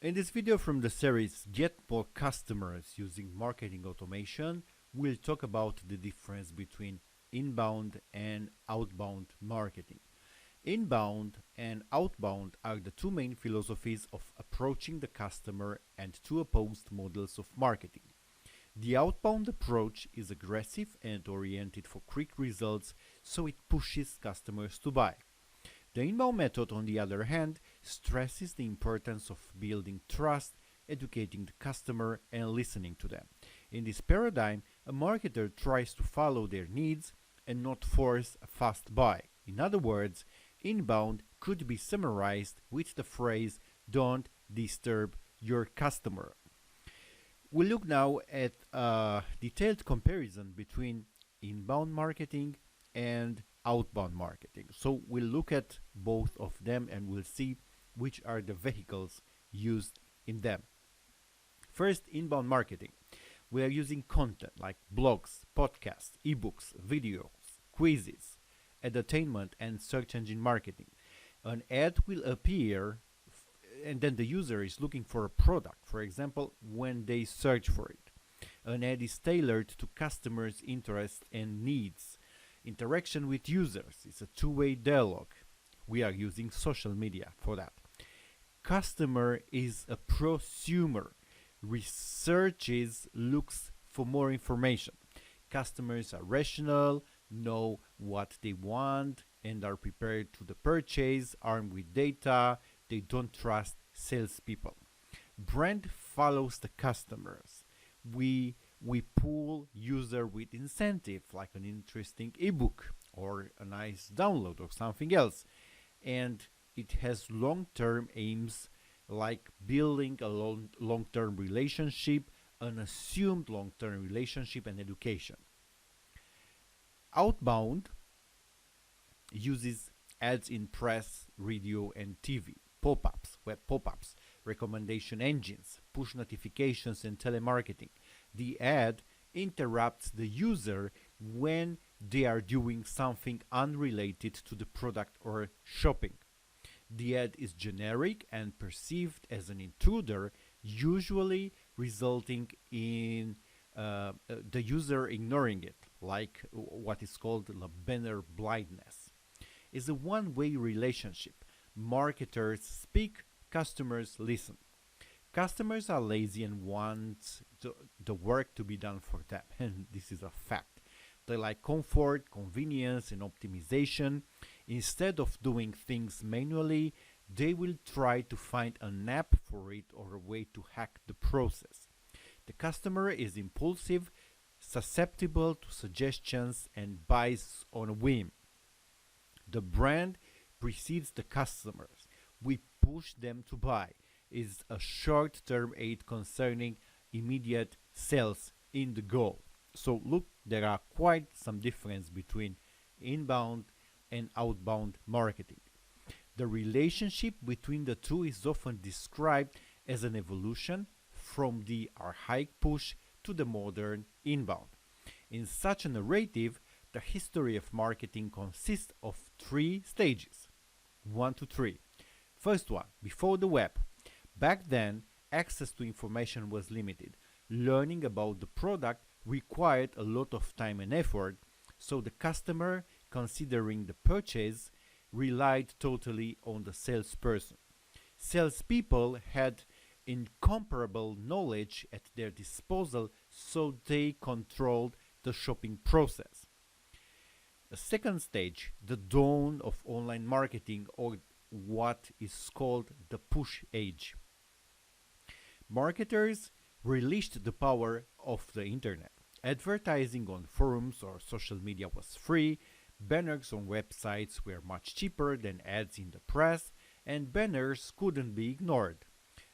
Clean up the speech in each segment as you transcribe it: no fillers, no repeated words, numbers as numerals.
In this video from the series Get More Customers Using Marketing Automation, we'll talk about the difference between inbound and outbound marketing. Inbound and outbound are the two main philosophies of approaching the customer and two opposed models of marketing. The outbound approach is aggressive and oriented for quick results, so it pushes customers to buy. The inbound method, on the other hand, stresses the importance of building trust, educating the customer, and listening to them. In this paradigm, a marketer tries to follow their needs and not force a fast buy. In other words, inbound could be summarized with the phrase, "Don't disturb your customer." We'll look now at a detailed comparison between inbound marketing and outbound marketing. So we'll look at both of them and we'll see which are the vehicles used in them. First, inbound marketing. We are using content like blogs, podcasts, ebooks, videos, quizzes, entertainment, and search engine marketing. An ad will appear and then the user is looking for a product, for example, when they search for it. An ad is tailored to customers' interests and needs. Interaction with users is a two-way dialogue. We are using social media for that. Customer is a prosumer. Researches looks for more information. Customers are rational, know what they want, and are prepared to the purchase, armed with data. They don't trust salespeople. Brand follows the customers. We pull user with incentive, like an interesting ebook or a nice download or something else. And it has long-term aims like building a long-term relationship, an assumed long-term relationship, and education. Outbound uses ads in press, radio, and TV, pop-ups, web pop-ups, recommendation engines, push notifications, and telemarketing. The ad interrupts the user when they are doing something unrelated to the product or shopping. The ad is generic and perceived as an intruder, usually resulting in the user ignoring it, like what is called banner blindness. It's a one-way relationship. Marketers speak, customers listen. Customers are lazy and want the work to be done for them, and this is a fact. They like comfort, convenience, and optimization. Instead of doing things manually, they will try to find an app for it or a way to hack the process. The customer is impulsive, susceptible to suggestions, and buys on a whim. The brand precedes the customers. We push them to buy. Is a short-term aid concerning immediate sales in the goal. So look, there are quite some difference between inbound and outbound marketing. The relationship between the two is often described as an evolution from the archaic push to the modern inbound. In such a narrative, the history of marketing consists of three stages. 1 to 3. First one, before the web. Back then, access to information was limited. Learning about the product required a lot of time and effort, so the customer, considering the purchase, relied totally on the salesperson. Salespeople had incomparable knowledge at their disposal, so they controlled the shopping process. The second stage, the dawn of online marketing, or what is called the push age. Marketers relished the power of the internet. Advertising on forums or social media was free, banners on websites were much cheaper than ads in the press, and banners couldn't be ignored.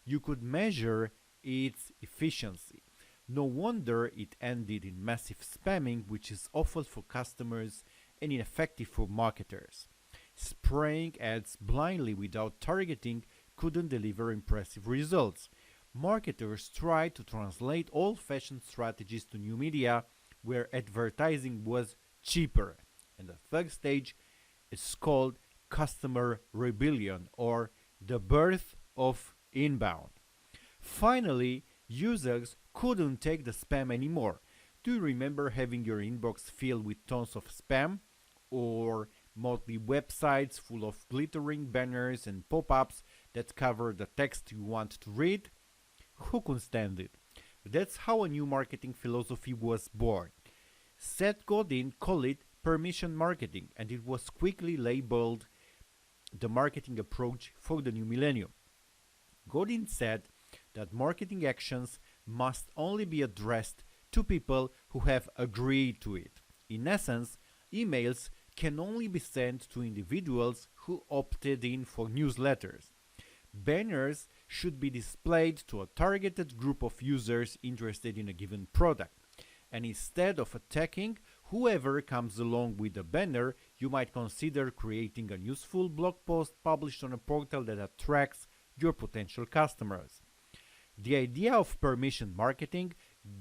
You could measure its efficiency. No wonder it ended in massive spamming, which is awful for customers and ineffective for marketers. Spraying ads blindly without targeting couldn't deliver impressive results. Marketers tried to translate old-fashioned strategies to new media where advertising was cheaper. And the third stage is called customer rebellion, or the birth of inbound. Finally, users couldn't take the spam anymore. Do you remember having your inbox filled with tons of spam? Or motley websites full of glittering banners and pop ups that cover the text you want to read? Who can stand it? That's how a new marketing philosophy was born. Seth Godin called it permission marketing, and it was quickly labeled the marketing approach for the new millennium. Godin said that marketing actions must only be addressed to people who have agreed to it. In essence, emails can only be sent to individuals who opted in for newsletters. Banners should be displayed to a targeted group of users interested in a given product. And instead of attacking whoever comes along with a banner, you might consider creating a useful blog post published on a portal that attracts your potential customers. The idea of permission marketing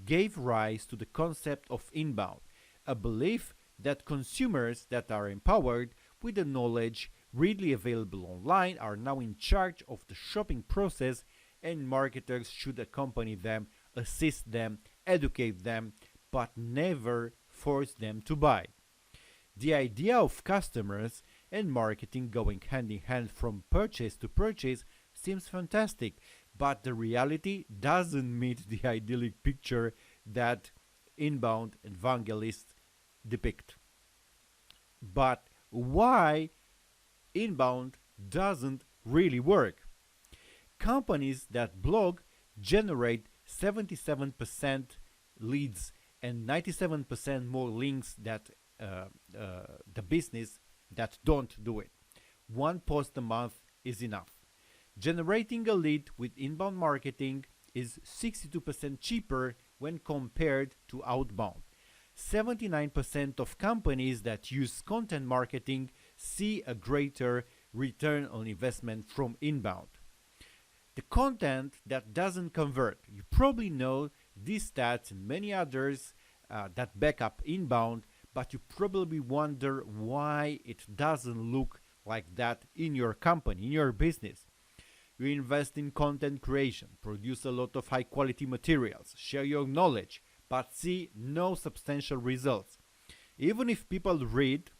gave rise to the concept of inbound, a belief that consumers that are empowered with the knowledge readily available online are now in charge of the shopping process, and marketers should accompany them, assist them, educate them, but never force them to buy. The idea of customers and marketing going hand in hand from purchase to purchase seems fantastic, but the reality doesn't meet the idyllic picture that inbound evangelists depict. But why inbound doesn't really work? Companies that blog generate 77% leads and 97% more links that the business that don't do it. One post a month is enough. Generating a lead with inbound marketing is 62% cheaper when compared to outbound. 79% of companies that use content marketing see a greater return on investment from inbound. The content that doesn't convert. You probably know these stats and many others that back up inbound, but you probably wonder why it doesn't look like that in your company, in your business. You invest in content creation, produce a lot of high quality materials, share your knowledge, but see no substantial results. Even if people read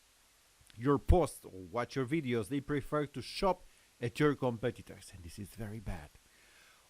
your posts or watch your videos, they prefer to shop at your competitors, and this is very bad.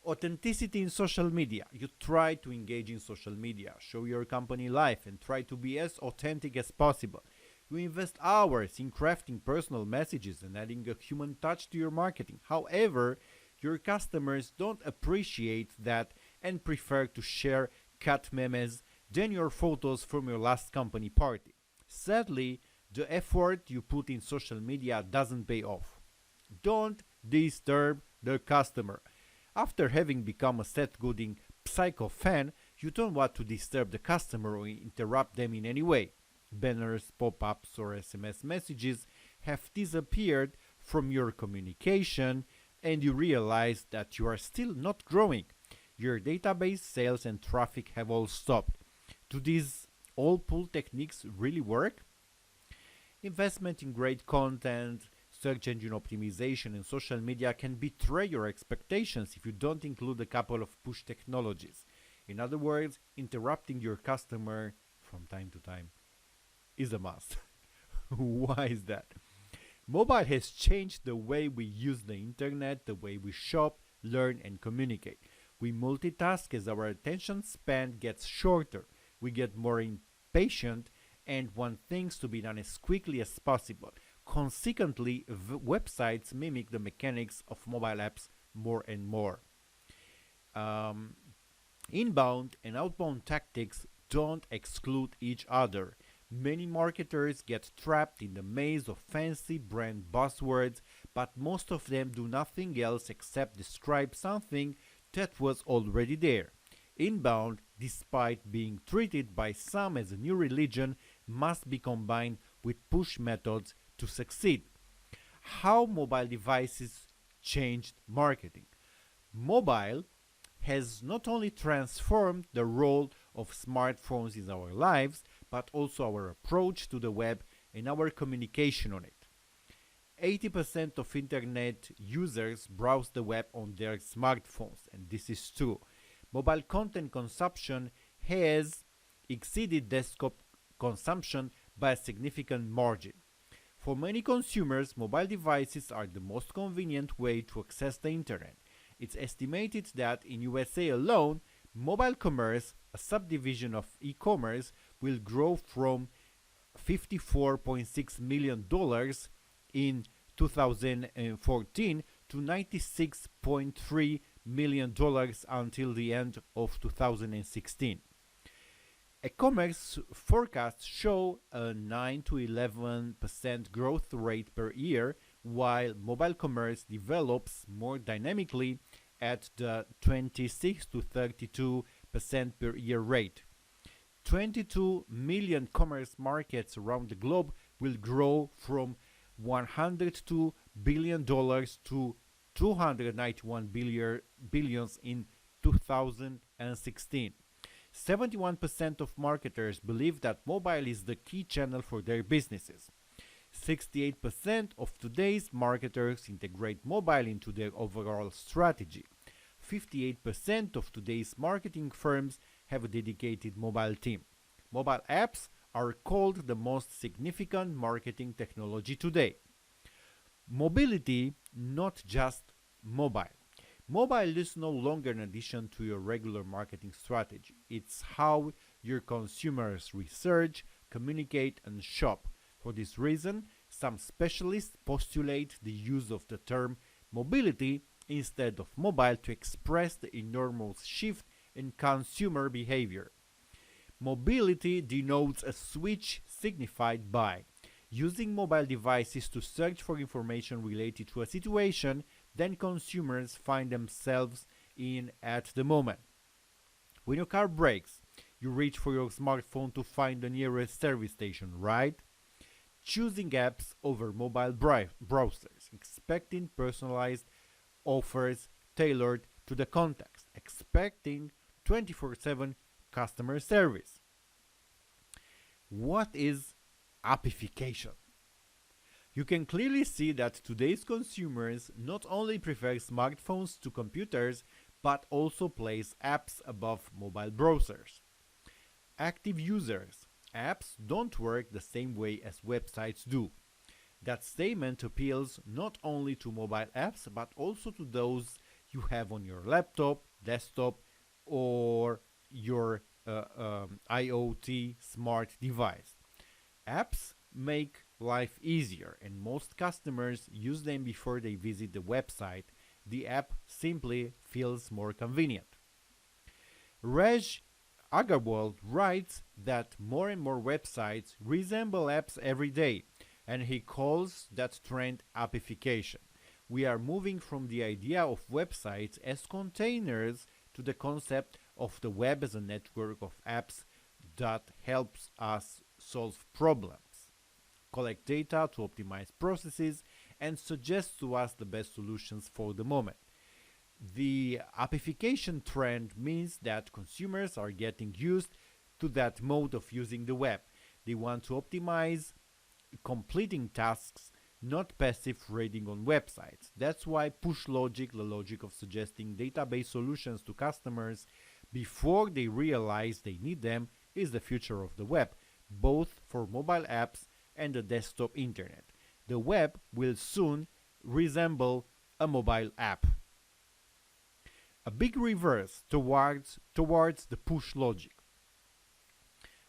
Authenticity in social media. You try to engage in social media, show your company life, and try to be as authentic as possible. You invest hours in crafting personal messages and adding a human touch to your marketing. However, your customers don't appreciate that and prefer to share cut memes than your photos from your last company party. Sadly, the effort you put in social media doesn't pay off. Don't disturb the customer. After having become a Seth Godin psycho fan, you don't want to disturb the customer or interrupt them in any way. Banners, pop-ups, or SMS messages have disappeared from your communication, and you realize that you are still not growing. Your database sales and traffic have all stopped. Do these all pull techniques really work? Investment in great content, search engine optimization, and social media can betray your expectations if you don't include a couple of push technologies. In other words, interrupting your customer from time to time is a must. Why is that? Mobile has changed the way we use the internet, the way we shop, learn, and communicate. We multitask as our attention span gets shorter. We get more impatient and want things to be done as quickly as possible. Consequently, websites mimic the mechanics of mobile apps more and more. Inbound and outbound tactics don't exclude each other. Many marketers get trapped in the maze of fancy brand buzzwords, but most of them do nothing else except describe something that was already there. Inbound, despite being treated by some as a new religion, must be combined with push methods to succeed. How mobile devices changed marketing. Mobile has not only transformed the role of smartphones in our lives, but also our approach to the web and our communication on it. 80% of internet users browse the web on their smartphones, and this is true. Mobile content consumption has exceeded desktop consumption by a significant margin. For many consumers, mobile devices are the most convenient way to access the internet. It's estimated that in USA alone, mobile commerce, a subdivision of e-commerce, will grow from $54.6 million in 2014 to $96.3 million until the end of 2016. E-commerce forecasts show a 9 to 11% growth rate per year, while mobile commerce develops more dynamically at the 26 to 32% per year rate. 22 million commerce markets around the globe will grow from $102 billion to $291 billion in 2016. 71% of marketers believe that mobile is the key channel for their businesses. 68% of today's marketers integrate mobile into their overall strategy. 58% of today's marketing firms have a dedicated mobile team. Mobile apps are called the most significant marketing technology today. Mobility, not just mobile. Mobile is no longer an addition to your regular marketing strategy. It's how your consumers research, communicate, and shop. For this reason, some specialists postulate the use of the term mobility instead of mobile to express the enormous shift in consumer behavior. Mobility denotes a switch signified by using mobile devices to search for information related to a situation then consumers find themselves in at the moment. When your car breaks, you reach for your smartphone to find the nearest service station, right? Choosing apps over mobile browsers, expecting personalized offers tailored to the context, expecting 24/7 customer service. What is appification? You can clearly see that today's consumers not only prefer smartphones to computers, but also place apps above mobile browsers. Active users. Apps don't work the same way as websites do. That statement appeals not only to mobile apps, but also to those you have on your laptop, desktop, or your IoT smart device. Apps make life easier, and most customers use them before they visit the website. The app simply feels more convenient. Reg Agarwal writes that more and more websites resemble apps every day, and he calls that trend appification. We are moving from the idea of websites as containers to the concept of the web as a network of apps that helps us solve problems, collect data to optimize processes, and suggest to us the best solutions for the moment. The appification trend means that consumers are getting used to that mode of using the web. They want to optimize completing tasks, not passive reading on websites. That's why push logic, the logic of suggesting database solutions to customers before they realize they need them, is the future of the web, both for mobile apps and the desktop internet. The web will soon resemble a mobile app. A big reverse towards the push logic.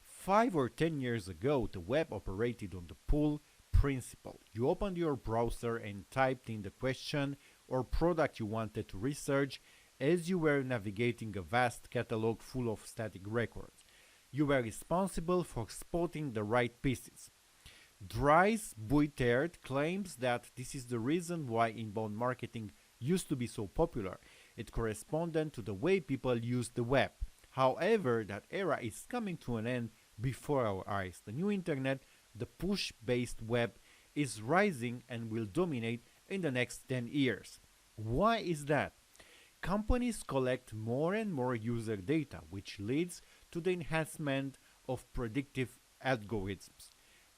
5 or 10 years ago, the web operated on the pull principle. You opened your browser and typed in the question or product you wanted to research as you were navigating a vast catalog full of static records. You were responsible for spotting the right pieces. Dries Buytaert claims that this is the reason why inbound marketing used to be so popular. It corresponded to the way people used the web. However, that era is coming to an end before our eyes. The new internet, the push-based web, is rising and will dominate in the next 10 years. Why is that? Companies collect more and more user data, which leads to the enhancement of predictive algorithms.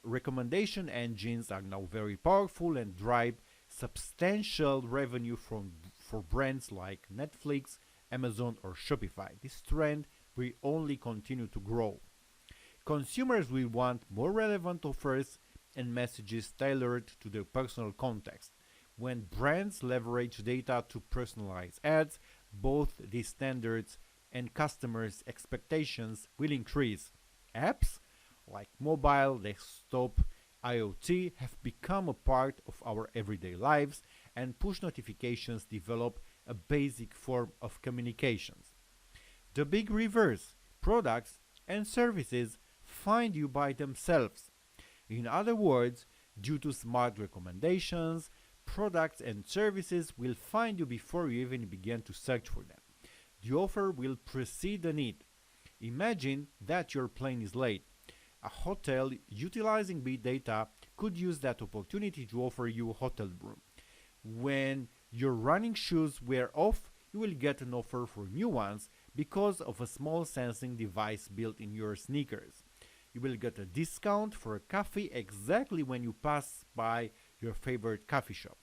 recommendation engines are now very powerful and drive substantial revenue for brands like Netflix, Amazon, or Shopify. This trend will only continue to grow. Consumers will want more relevant offers and messages tailored to their personal context. When brands leverage data to personalize ads, both the standards and customers' expectations will increase. Apps like mobile, desktop, IoT have become a part of our everyday lives, and push notifications develop a basic form of communications. The big reverse: products and services find you by themselves. In other words, due to smart recommendations, products and services will find you before you even begin to search for them. The offer will precede the need. Imagine that your plane is late. A hotel utilizing big data could use that opportunity to offer you a hotel room. When your running shoes wear off, you will get an offer for new ones because of a small sensing device built in your sneakers. You will get a discount for a coffee exactly when you pass by your favorite coffee shop.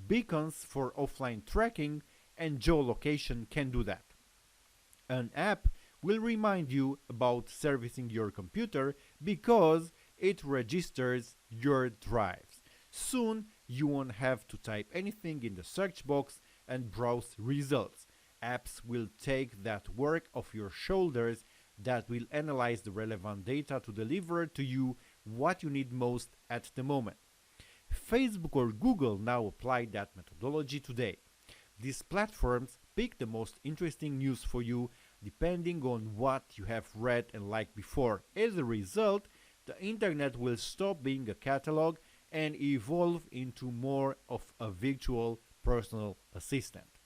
Beacons for offline tracking and geolocation can do that. An app will remind you about servicing your computer because it registers your drives. Soon, you won't have to type anything in the search box and browse results. Apps will take that work off your shoulders, that will analyze the relevant data to deliver to you what you need most at the moment. Facebook or Google now apply that methodology today. These platforms pick the most interesting news for you depending on what you have read and liked before. As a result, the internet will stop being a catalog and evolve into more of a virtual personal assistant.